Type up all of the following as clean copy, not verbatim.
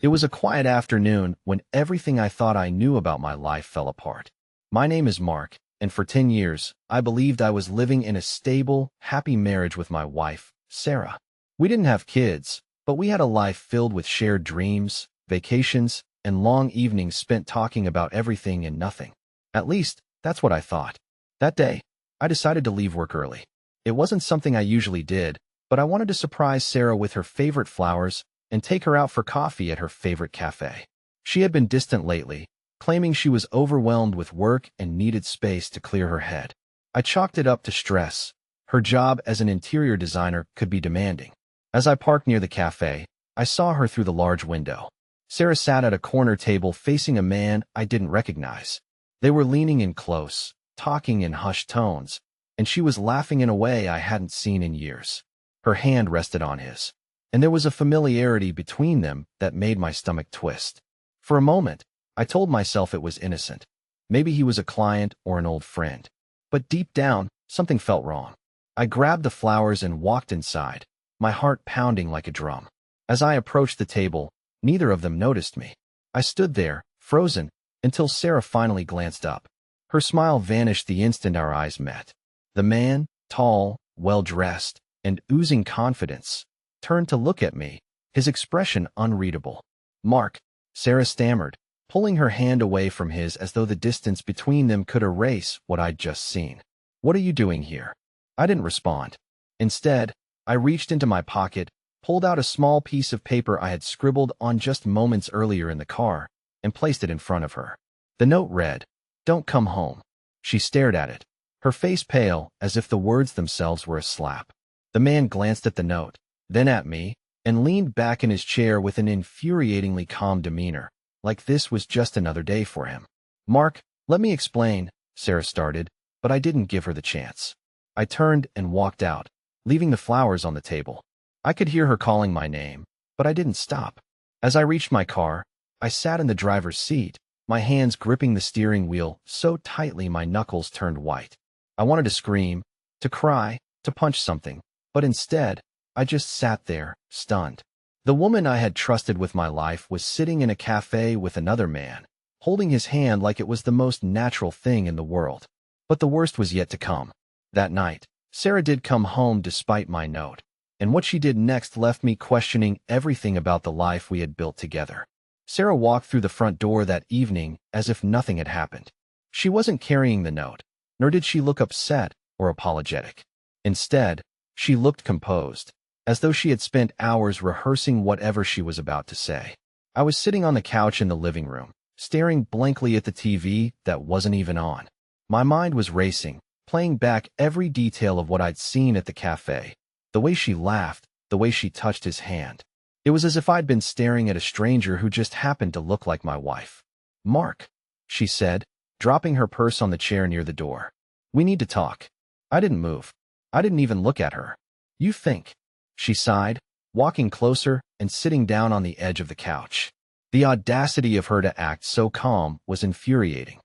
It was a quiet afternoon when everything I thought I knew about my life fell apart. My name is Mark, and for 10 years, I believed I was living in a stable, happy marriage with my wife, Sarah. We didn't have kids, but we had a life filled with shared dreams, vacations, and long evenings spent talking about everything and nothing. At least, that's what I thought. That day, I decided to leave work early. It wasn't something I usually did, but I wanted to surprise Sarah with her favorite flowers and take her out for coffee at her favorite cafe. She had been distant lately, claiming she was overwhelmed with work and needed space to clear her head. I chalked it up to stress. Her job as an interior designer could be demanding. As I parked near the cafe, I saw her through the large window. Sarah sat at a corner table facing a man I didn't recognize. They were leaning in close, talking in hushed tones, and she was laughing in a way I hadn't seen in years. Her hand rested on his, and there was a familiarity between them that made my stomach twist. For a moment, I told myself it was innocent. Maybe he was a client or an old friend. But deep down, something felt wrong. I grabbed the flowers and walked inside, my heart pounding like a drum. As I approached the table, neither of them noticed me. I stood there, frozen, until Sarah finally glanced up. Her smile vanished the instant our eyes met. The man, tall, well-dressed, and oozing confidence, turned to look at me, his expression unreadable. "Mark," Sarah stammered, pulling her hand away from his as though the distance between them could erase what I'd just seen. "What are you doing here?" I didn't respond. Instead, I reached into my pocket, pulled out a small piece of paper I had scribbled on just moments earlier in the car, and placed it in front of her. The note read, "Don't come home." She stared at it, her face pale as if the words themselves were a slap. The man glanced at the note, then at me, and leaned back in his chair with an infuriatingly calm demeanor, like this was just another day for him. "Mark, let me explain," Sarah started, but I didn't give her the chance. I turned and walked out, leaving the flowers on the table. I could hear her calling my name, but I didn't stop. As I reached my car, I sat in the driver's seat, my hands gripping the steering wheel so tightly my knuckles turned white. I wanted to scream, to cry, to punch something, but instead, I just sat there, stunned. The woman I had trusted with my life was sitting in a cafe with another man, holding his hand like it was the most natural thing in the world. But the worst was yet to come. That night, Sarah did come home despite my note, and what she did next left me questioning everything about the life we had built together. Sarah walked through the front door that evening as if nothing had happened. She wasn't carrying the note, nor did she look upset or apologetic. Instead, she looked composed, as though she had spent hours rehearsing whatever she was about to say. I was sitting on the couch in the living room, staring blankly at the TV that wasn't even on. My mind was racing, playing back every detail of what I'd seen at the cafe. The way she laughed, the way she touched his hand. It was as if I'd been staring at a stranger who just happened to look like my wife. "Mark," she said, dropping her purse on the chair near the door. "We need to talk." I didn't move. I didn't even look at her. "You think," she sighed, walking closer and sitting down on the edge of the couch. The audacity of her to act so calm was infuriating.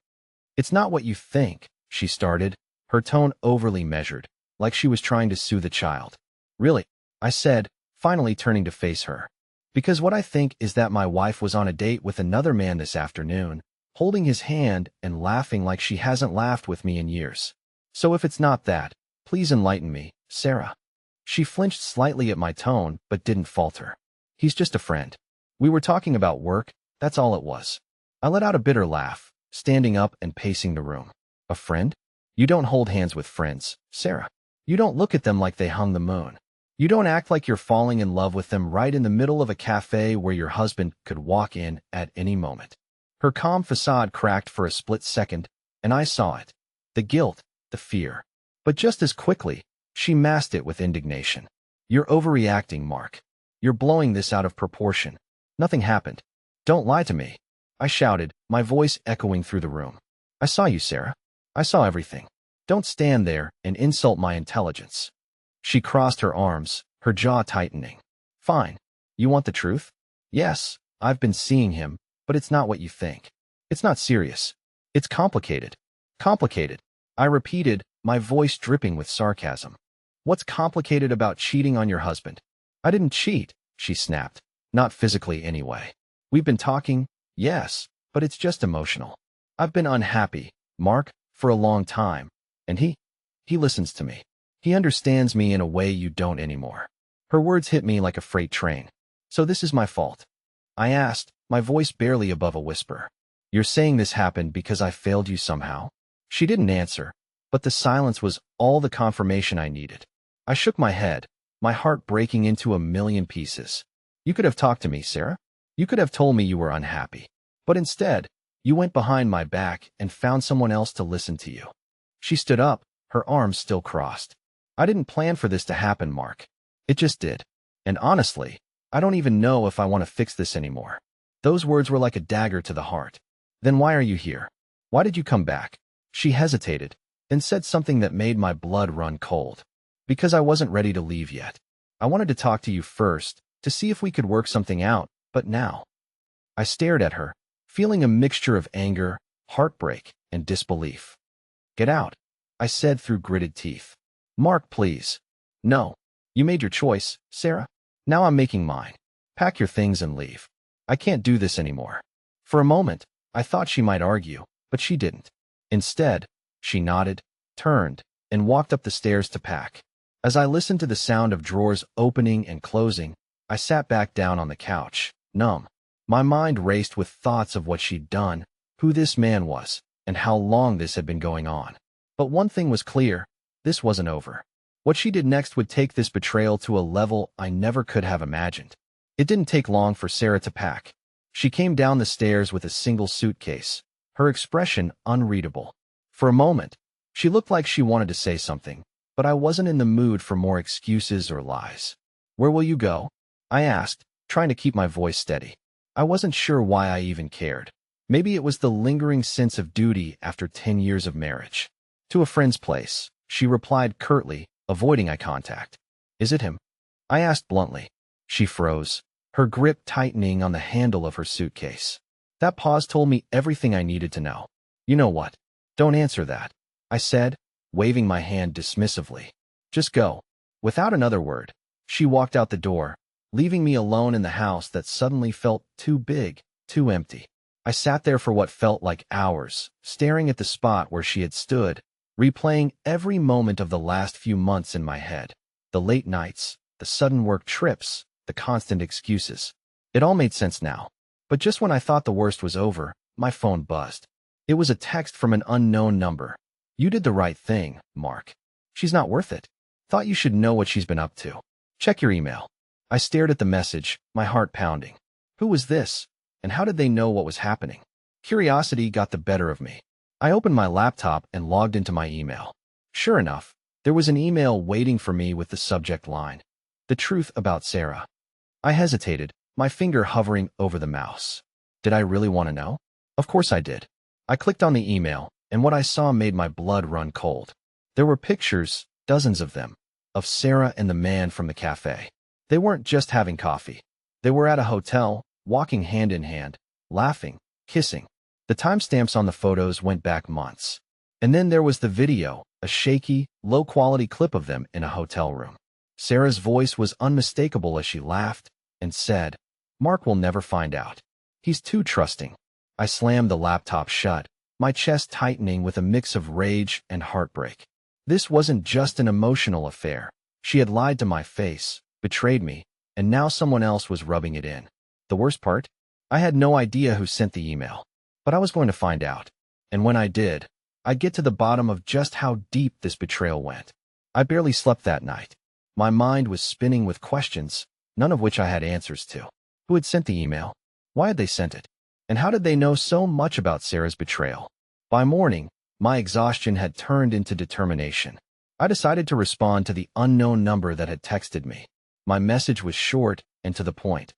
"It's not what you think," she started, her tone overly measured, like she was trying to soothe a child. "Really?" I said, finally turning to face her. "Because what I think is that my wife was on a date with another man this afternoon, holding his hand and laughing like she hasn't laughed with me in years. So if it's not that, please enlighten me, Sarah." She flinched slightly at my tone, but didn't falter. "He's just a friend. We were talking about work, that's all it was." I let out a bitter laugh, standing up and pacing the room. "A friend? You don't hold hands with friends, Sarah. You don't look at them like they hung the moon. You don't act like you're falling in love with them right in the middle of a cafe where your husband could walk in at any moment." Her calm facade cracked for a split second, and I saw it. The guilt, the fear. But just as quickly, she masked it with indignation. "You're overreacting, Mark. You're blowing this out of proportion. Nothing happened. Don't lie to me," I shouted, my voice echoing through the room. "I saw you, Sarah. I saw everything. Don't stand there and insult my intelligence." She crossed her arms, her jaw tightening. "Fine. You want the truth? Yes, I've been seeing him, but it's not what you think. It's not serious. It's complicated." "Complicated," I repeated, my voice dripping with sarcasm. "What's complicated about cheating on your husband?" "I didn't cheat," she snapped. "Not physically anyway." We've been talking, yes, but it's just emotional. I've been unhappy, Mark, for a long time, and he listens to me. He understands me in a way you don't anymore. Her words hit me like a freight train. So this is my fault? I asked, my voice barely above a whisper. You're saying this happened because I failed you somehow? She didn't answer, but the silence was all the confirmation I needed. I shook my head, my heart breaking into a million pieces. You could have talked to me, Sarah. You could have told me you were unhappy. But instead, you went behind my back and found someone else to listen to you. She stood up, her arms still crossed. I didn't plan for this to happen, Mark. It just did. And honestly, I don't even know if I want to fix this anymore. Those words were like a dagger to the heart. Then why are you here? Why did you come back? She hesitated, then said something that made my blood run cold. Because I wasn't ready to leave yet. I wanted to talk to you first, to see if we could work something out, but now. I stared at her, feeling a mixture of anger, heartbreak, and disbelief. Get out, I said through gritted teeth. Mark, please. No. You made your choice, Sarah. Now I'm making mine. Pack your things and leave. I can't do this anymore. For a moment, I thought she might argue, but she didn't. Instead, she nodded, turned, and walked up the stairs to pack. As I listened to the sound of drawers opening and closing, I sat back down on the couch, numb. My mind raced with thoughts of what she'd done, who this man was, and how long this had been going on. But one thing was clear, this wasn't over. What she did next would take this betrayal to a level I never could have imagined. It didn't take long for Sarah to pack. She came down the stairs with a single suitcase, her expression unreadable. For a moment, she looked like she wanted to say something, but I wasn't in the mood for more excuses or lies. Where will you go? I asked, trying to keep my voice steady. I wasn't sure why I even cared. Maybe it was the lingering sense of duty after 10 years of marriage. To a friend's place, she replied curtly, avoiding eye contact. Is it him? I asked bluntly. She froze, her grip tightening on the handle of her suitcase. That pause told me everything I needed to know. You know what? Don't answer that, I said, waving my hand dismissively. Just go. Without another word, she walked out the door, leaving me alone in the house that suddenly felt too big, too empty. I sat there for what felt like hours, staring at the spot where she had stood, replaying every moment of the last few months in my head. The late nights, the sudden work trips, the constant excuses. It all made sense now. But just when I thought the worst was over, my phone buzzed. It was a text from an unknown number. You did the right thing, Mark. She's not worth it. Thought you should know what she's been up to. Check your email. I stared at the message, my heart pounding. Who was this? And how did they know what was happening? Curiosity got the better of me. I opened my laptop and logged into my email. Sure enough, there was an email waiting for me with the subject line. The truth about Sarah. I hesitated, my finger hovering over the mouse. Did I really want to know? Of course I did. I clicked on the email, and what I saw made my blood run cold. There were pictures, dozens of them, of Sarah and the man from the cafe. They weren't just having coffee. They were at a hotel, walking hand in hand, laughing, kissing. The timestamps on the photos went back months. And then there was the video, a shaky, low-quality clip of them in a hotel room. Sarah's voice was unmistakable as she laughed and said, Mark will never find out. He's too trusting. I slammed the laptop shut, my chest tightening with a mix of rage and heartbreak. This wasn't just an emotional affair. She had lied to my face, betrayed me, and now someone else was rubbing it in. The worst part? I had no idea who sent the email, but I was going to find out. And when I did, I'd get to the bottom of just how deep this betrayal went. I barely slept that night. My mind was spinning with questions, none of which I had answers to. Who had sent the email? Why had they sent it? And how did they know so much about Sarah's betrayal? By morning, my exhaustion had turned into determination. I decided to respond to the unknown number that had texted me. My message was short and to the point.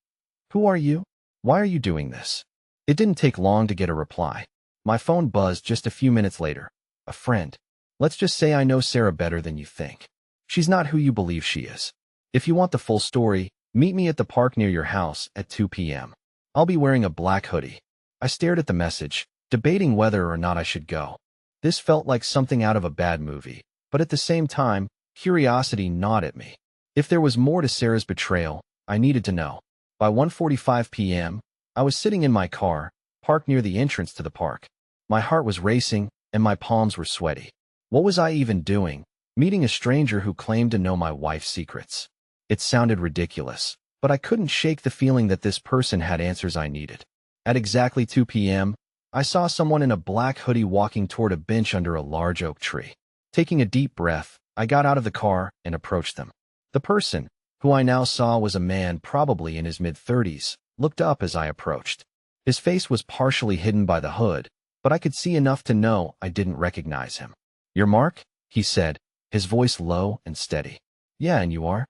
Who are you? Why are you doing this? It didn't take long to get a reply. My phone buzzed just a few minutes later. A friend. Let's just say I know Sarah better than you think. She's not who you believe she is. If you want the full story, meet me at the park near your house at 2 p.m. I'll be wearing a black hoodie. I stared at the message, debating whether or not I should go. This felt like something out of a bad movie, but at the same time, curiosity gnawed at me. If there was more to Sarah's betrayal, I needed to know. By 1:45 p.m., I was sitting in my car, parked near the entrance to the park. My heart was racing, and my palms were sweaty. What was I even doing, meeting a stranger who claimed to know my wife's secrets? It sounded ridiculous, but I couldn't shake the feeling that this person had answers I needed. At exactly 2 p.m., I saw someone in a black hoodie walking toward a bench under a large oak tree. Taking a deep breath, I got out of the car and approached them. The person, who I now saw was a man probably in his mid-30s, looked up as I approached. His face was partially hidden by the hood, but I could see enough to know I didn't recognize him. "You're Mark?" he said, his voice low and steady. "Yeah, and you are?"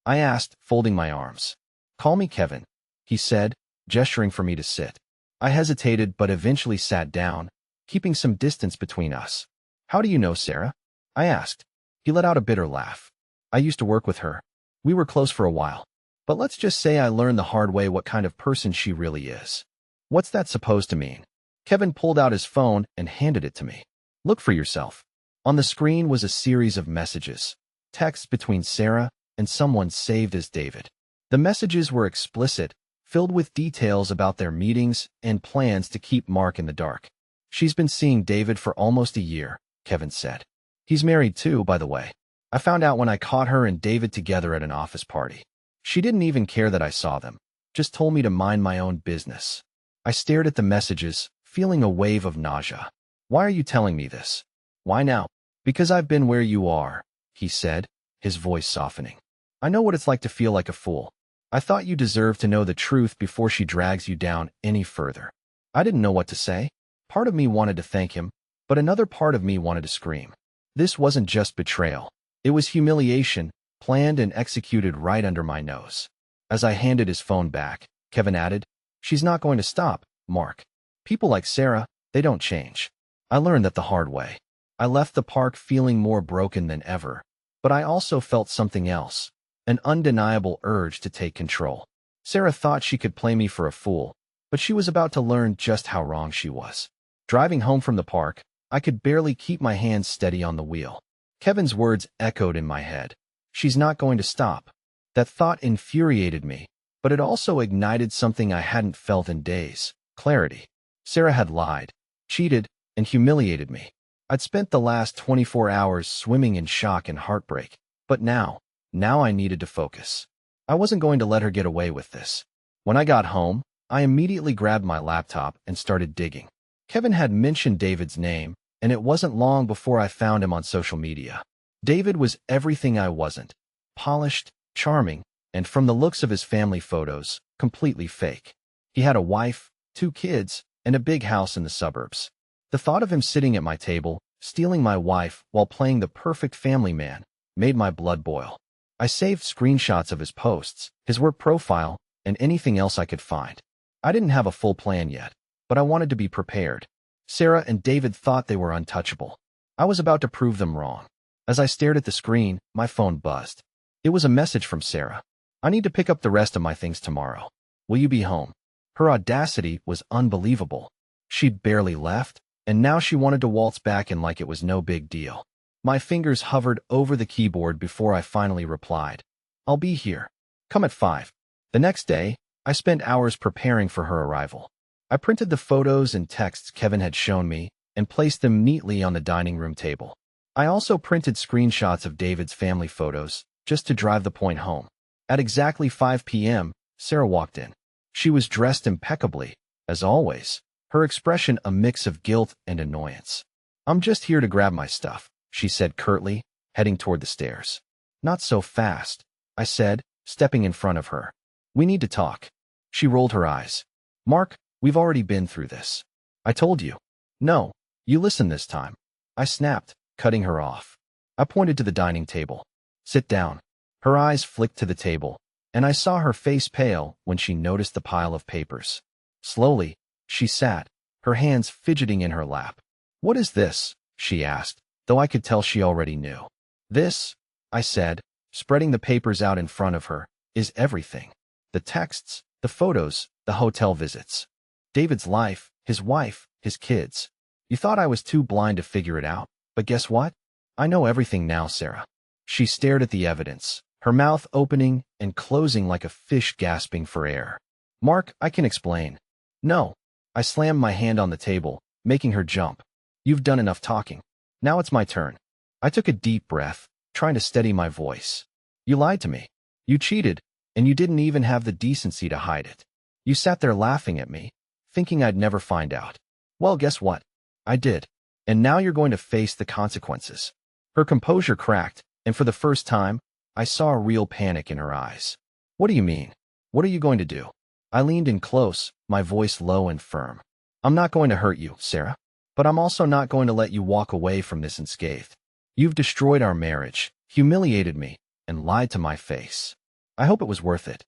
I asked, folding my arms. "Call me Kevin," he said, gesturing for me to sit. I hesitated but eventually sat down, keeping some distance between us. "How do you know Sarah?" I asked. He let out a bitter laugh. "I used to work with her. We were close for a while. But let's just say I learned the hard way what kind of person she really is." "What's that supposed to mean?" Kevin pulled out his phone and handed it to me. "Look for yourself." On the screen was a series of messages, texts between Sarah and someone saved as David. The messages were explicit, filled with details about their meetings and plans to keep Mark in the dark. "She's been seeing David for almost a year," Kevin said. "He's married too, by the way. I found out when I caught her and David together at an office party. She didn't even care that I saw them, just told me to mind my own business." I stared at the messages, feeling a wave of nausea. "Why are you telling me this?" "Why now?" "Because I've been where you are," he said, his voice softening. "I know what it's like to feel like a fool. I thought you deserved to know the truth before she drags you down any further." I didn't know what to say. Part of me wanted to thank him, but another part of me wanted to scream. This wasn't just betrayal. It was humiliation, planned and executed right under my nose. As I handed his phone back, Kevin added, "She's not going to stop, Mark. People like Sarah, they don't change." I learned that the hard way. I left the park feeling more broken than ever, but I also felt something else, an undeniable urge to take control. Sarah thought she could play me for a fool, but she was about to learn just how wrong she was. Driving home from the park, I could barely keep my hands steady on the wheel. Kevin's words echoed in my head. "She's not going to stop." That thought infuriated me, but it also ignited something I hadn't felt in days: clarity. Sarah had lied, cheated, and humiliated me. I'd spent the last 24 hours swimming in shock and heartbreak, but now I needed to focus. I wasn't going to let her get away with this. When I got home, I immediately grabbed my laptop and started digging. Kevin had mentioned David's name, and it wasn't long before I found him on social media. David was everything I wasn't: polished, charming, and from the looks of his family photos, completely fake. He had a wife, 2 kids, and a big house in the suburbs. The thought of him sitting at my table, stealing my wife while playing the perfect family man, made my blood boil. I saved screenshots of his posts, his work profile, and anything else I could find. I didn't have a full plan yet, but I wanted to be prepared. Sarah and David thought they were untouchable. I was about to prove them wrong. As I stared at the screen, my phone buzzed. It was a message from Sarah. "I need to pick up the rest of my things tomorrow. Will you be home?" Her audacity was unbelievable. She'd barely left, and now she wanted to waltz back in like it was no big deal. My fingers hovered over the keyboard before I finally replied, "I'll be here. Come at 5. The next day, I spent hours preparing for her arrival. I printed the photos and texts Kevin had shown me and placed them neatly on the dining room table. I also printed screenshots of David's family photos, just to drive the point home. At exactly 5 p.m., Sarah walked in. She was dressed impeccably, as always, her expression a mix of guilt and annoyance. "I'm just here to grab my stuff," she said curtly, heading toward the stairs. "Not so fast," I said, stepping in front of her. "We need to talk." She rolled her eyes. "Mark, we've already been through this. I told you." "No, you listen this time," I snapped, cutting her off. I pointed to the dining table. "Sit down." Her eyes flicked to the table, and I saw her face pale when she noticed the pile of papers. Slowly, she sat, her hands fidgeting in her lap. "What is this?" she asked, though I could tell she already knew. "This," I said, spreading the papers out in front of her, "is everything. The texts, the photos, the hotel visits. David's life, his wife, his kids. You thought I was too blind to figure it out, but guess what? I know everything now, Sarah." She stared at the evidence, her mouth opening and closing like a fish gasping for air. "Mark, I can explain," No. I slammed my hand on the table, making her jump. You've done enough talking. Now it's my turn. I took a deep breath, trying to steady my voice. You lied to me. You cheated, and you didn't even have the decency to hide it. You sat there laughing at me, thinking I'd never find out. Well, guess what? I did. And now you're going to face the consequences. Her composure cracked, and for the first time, I saw a real panic in her eyes. What do you mean? What are you going to do? I leaned in close, my voice low and firm. I'm not going to hurt you, Sarah. But I'm also not going to let you walk away from this unscathed. You've destroyed our marriage, humiliated me, and lied to my face. I hope it was worth it.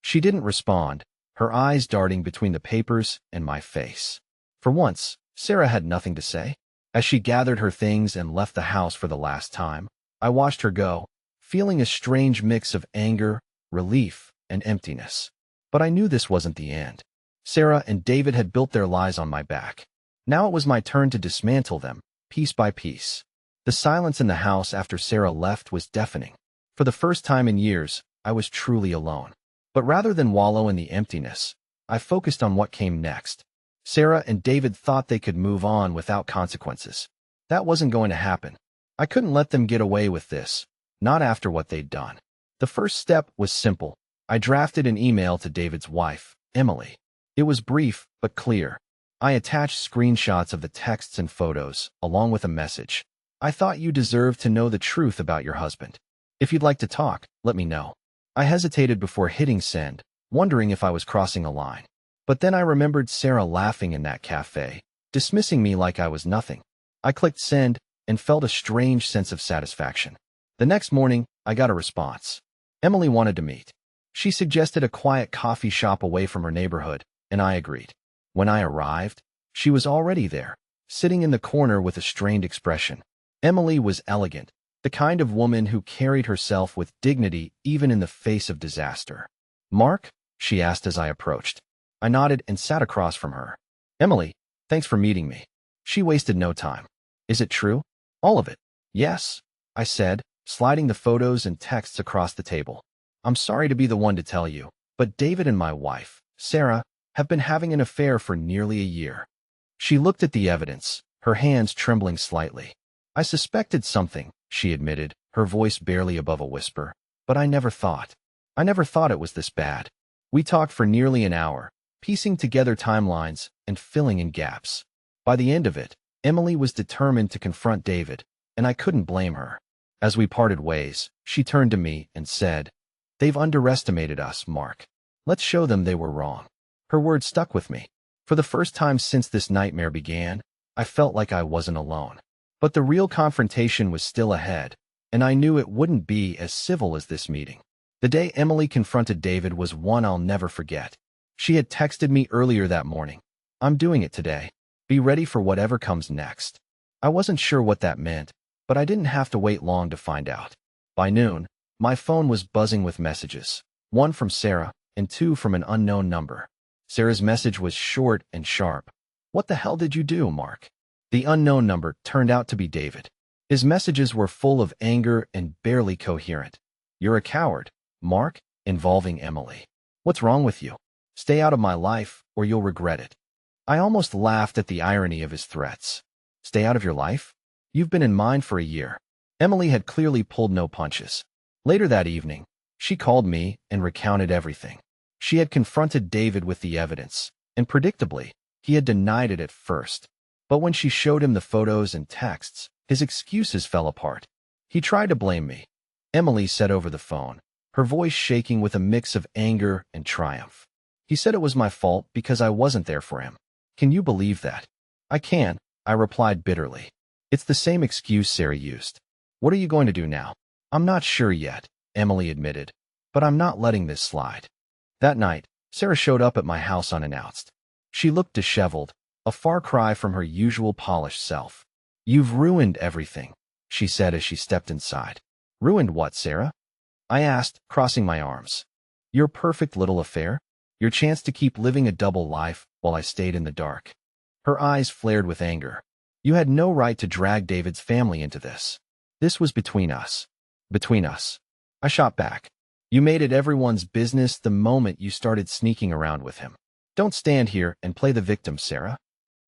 She didn't respond, her eyes darting between the papers and my face. For once, Sarah had nothing to say. As she gathered her things and left the house for the last time, I watched her go, feeling a strange mix of anger, relief, and emptiness. But I knew this wasn't the end. Sarah and David had built their lies on my back. Now it was my turn to dismantle them, piece by piece. The silence in the house after Sarah left was deafening. For the first time in years, I was truly alone. But rather than wallow in the emptiness, I focused on what came next. Sarah and David thought they could move on without consequences. That wasn't going to happen. I couldn't let them get away with this, not after what they'd done. The first step was simple. I drafted an email to David's wife, Emily. It was brief, but clear. I attached screenshots of the texts and photos, along with a message. I thought you deserved to know the truth about your husband. If you'd like to talk, let me know. I hesitated before hitting send, wondering if I was crossing a line. But then I remembered Sarah laughing in that cafe, dismissing me like I was nothing. I clicked send and felt a strange sense of satisfaction. The next morning, I got a response. Emily wanted to meet. She suggested a quiet coffee shop away from her neighborhood, and I agreed. When I arrived, she was already there, sitting in the corner with a strained expression. Emily was elegant, the kind of woman who carried herself with dignity even in the face of disaster. Mark? She asked as I approached. I nodded and sat across from her. Emily, thanks for meeting me. She wasted no time. Is it true? All of it. Yes, I said, sliding the photos and texts across the table. I'm sorry to be the one to tell you, but David and my wife, Sarah, have been having an affair for nearly a year. She looked at the evidence, her hands trembling slightly. I suspected something, she admitted, her voice barely above a whisper, but I never thought it was this bad. We talked for nearly an hour, piecing together timelines and filling in gaps. By the end of it, Emily was determined to confront David, and I couldn't blame her. As we parted ways, she turned to me and said, "They've underestimated us, Mark. Let's show them they were wrong." Her words stuck with me. For the first time since this nightmare began, I felt like I wasn't alone. But the real confrontation was still ahead, and I knew it wouldn't be as civil as this meeting. The day Emily confronted David was one I'll never forget. She had texted me earlier that morning. "I'm doing it today. Be ready for whatever comes next." I wasn't sure what that meant, but I didn't have to wait long to find out. By noon, my phone was buzzing with messages, one from Sarah and two from an unknown number. Sarah's message was short and sharp. "What the hell did you do, Mark?" The unknown number turned out to be David. His messages were full of anger and barely coherent. "You're a coward, Mark," involving Emily. "What's wrong with you? Stay out of my life, or you'll regret it." I almost laughed at the irony of his threats. Stay out of your life? You've been in mine for a year. Emily had clearly pulled no punches. Later that evening, she called me and recounted everything. She had confronted David with the evidence, and predictably, he had denied it at first. But when she showed him the photos and texts, his excuses fell apart. He tried to blame me. Emily said over the phone, her voice shaking with a mix of anger and triumph. He said it was my fault because I wasn't there for him. Can you believe that? I can, I replied bitterly. It's the same excuse Sarah used. What are you going to do now? I'm not sure yet, Emily admitted, but I'm not letting this slide. That night, Sarah showed up at my house unannounced. She looked disheveled, a far cry from her usual polished self. You've ruined everything, she said as she stepped inside. Ruined what, Sarah? I asked, crossing my arms. Your perfect little affair? Your chance to keep living a double life while I stayed in the dark. Her eyes flared with anger. You had no right to drag David's family into this. This was between us. Between us. I shot back. You made it everyone's business the moment you started sneaking around with him. Don't stand here and play the victim, Sarah.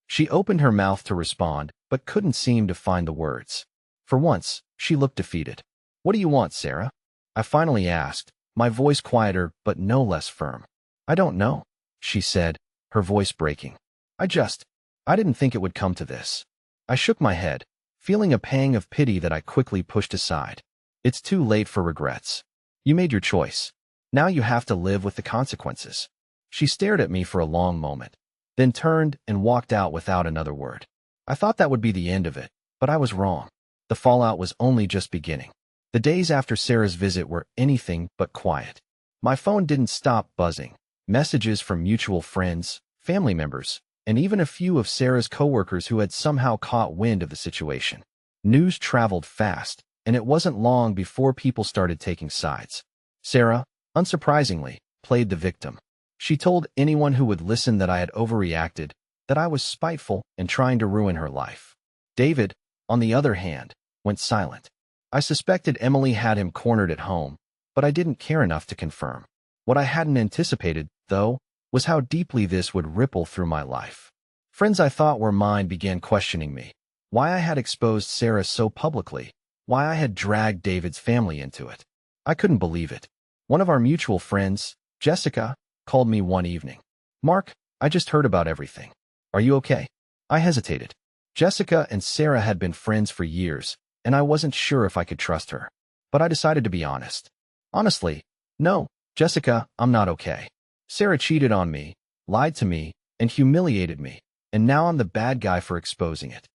She opened her mouth to respond, but couldn't seem to find the words. For once, she looked defeated. What do you want, Sarah? I finally asked, my voice quieter but no less firm. I don't know, she said, her voice breaking. I didn't think it would come to this. I shook my head, feeling a pang of pity that I quickly pushed aside. It's too late for regrets. You made your choice. Now you have to live with the consequences. She stared at me for a long moment, then turned and walked out without another word. I thought that would be the end of it, but I was wrong. The fallout was only just beginning. The days after Sarah's visit were anything but quiet. My phone didn't stop buzzing. Messages from mutual friends, family members, and even a few of Sarah's coworkers who had somehow caught wind of the situation. News traveled fast, and it wasn't long before people started taking sides. Sarah, unsurprisingly, played the victim. She told anyone who would listen that I had overreacted, that I was spiteful and trying to ruin her life. David, on the other hand, went silent. I suspected Emily had him cornered at home, but I didn't care enough to confirm. What I hadn't anticipated, though, was how deeply this would ripple through my life. Friends I thought were mine began questioning me, why I had exposed Sarah so publicly, why I had dragged David's family into it. I couldn't believe it. One of our mutual friends, Jessica, called me one evening. Mark, I just heard about everything. Are you okay? I hesitated. Jessica and Sarah had been friends for years, and I wasn't sure if I could trust her. But I decided to be honest. Honestly, no, Jessica, I'm not okay. Sarah cheated on me, lied to me, and humiliated me, and now I'm the bad guy for exposing it.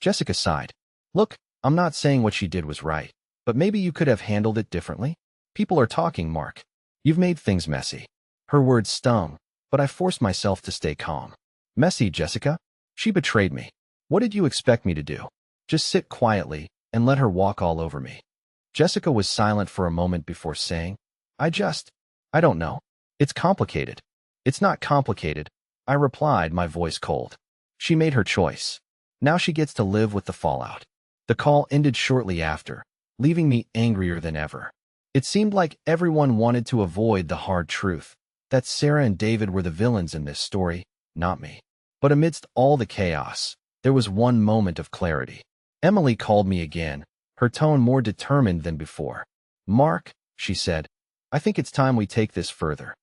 Jessica sighed. Look, I'm not saying what she did was right, but maybe you could have handled it differently. People are talking, Mark. You've made things messy. Her words stung, but I forced myself to stay calm. Messy, Jessica? She betrayed me. What did you expect me to do? Just sit quietly and let her walk all over me. Jessica was silent for a moment before saying, I don't know. It's complicated. It's not complicated, I replied, my voice cold. She made her choice. Now she gets to live with the fallout. The call ended shortly after, leaving me angrier than ever. It seemed like everyone wanted to avoid the hard truth, that Sarah and David were the villains in this story, not me. But amidst all the chaos, there was one moment of clarity. Emily called me again, her tone more determined than before. Mark, she said, I think it's time we take this further.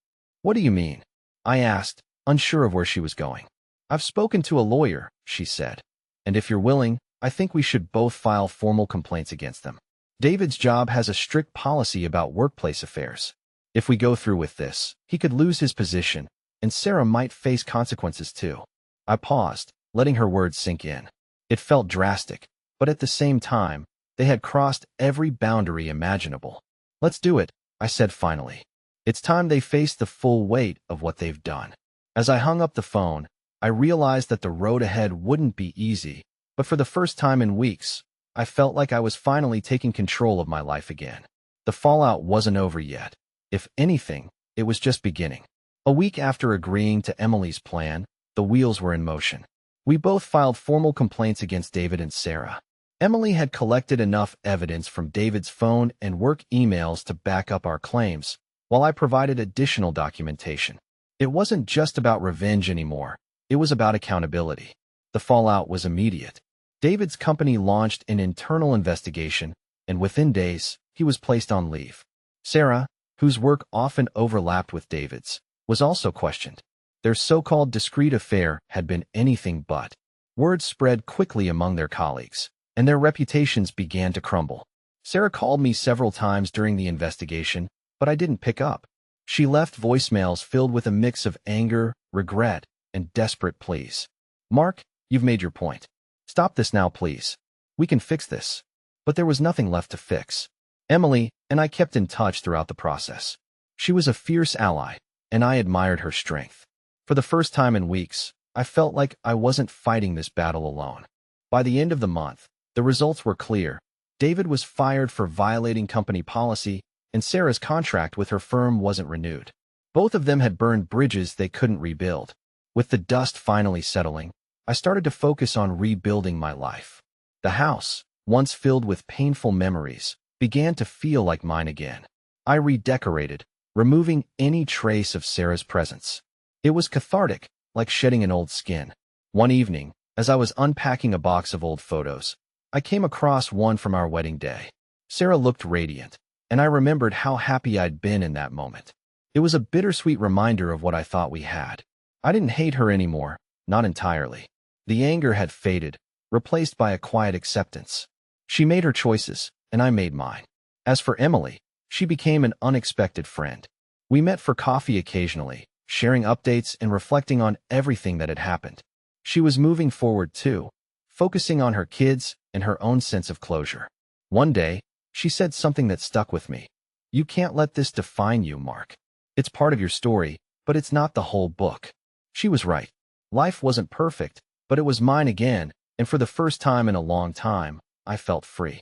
What do you mean? I asked, unsure of where she was going. I've spoken to a lawyer, she said. And if you're willing, I think we should both file formal complaints against them. David's job has a strict policy about workplace affairs. If we go through with this, he could lose his position, and Sarah might face consequences too. I paused, letting her words sink in. It felt drastic, but at the same time, they had crossed every boundary imaginable. Let's do it, I said finally. It's time they faced the full weight of what they've done. As I hung up the phone, I realized that the road ahead wouldn't be easy, but for the first time in weeks, I felt like I was finally taking control of my life again. The fallout wasn't over yet. If anything, it was just beginning. A week after agreeing to Emily's plan, the wheels were in motion. We both filed formal complaints against David and Sarah. Emily had collected enough evidence from David's phone and work emails to back up our claims, while I provided additional documentation. It wasn't just about revenge anymore. It was about accountability. The fallout was immediate. David's company launched an internal investigation, and within days, he was placed on leave. Sarah, whose work often overlapped with David's, was also questioned. Their so-called discreet affair had been anything but. Word spread quickly among their colleagues, and their reputations began to crumble. Sarah called me several times during the investigation, but I didn't pick up. She left voicemails filled with a mix of anger, regret, and desperate pleas. Mark, you've made your point. Stop this now, please. We can fix this. But there was nothing left to fix. Emily and I kept in touch throughout the process. She was a fierce ally, and I admired her strength. For the first time in weeks, I felt like I wasn't fighting this battle alone. By the end of the month, the results were clear. David was fired for violating company policy, and Sarah's contract with her firm wasn't renewed. Both of them had burned bridges they couldn't rebuild. With the dust finally settling, I started to focus on rebuilding my life. The house, once filled with painful memories, began to feel like mine again. I redecorated, removing any trace of Sarah's presence. It was cathartic, like shedding an old skin. One evening, as I was unpacking a box of old photos, I came across one from our wedding day. Sarah looked radiant, and I remembered how happy I'd been in that moment. It was a bittersweet reminder of what I thought we had. I didn't hate her anymore, not entirely. The anger had faded, replaced by a quiet acceptance. She made her choices, and I made mine. As for Emily, she became an unexpected friend. We met for coffee occasionally, sharing updates and reflecting on everything that had happened. She was moving forward too, focusing on her kids and her own sense of closure. One day, she said something that stuck with me. "You can't let this define you, Mark. It's part of your story, but it's not the whole book." She was right. Life wasn't perfect, but it was mine again, and for the first time in a long time, I felt free.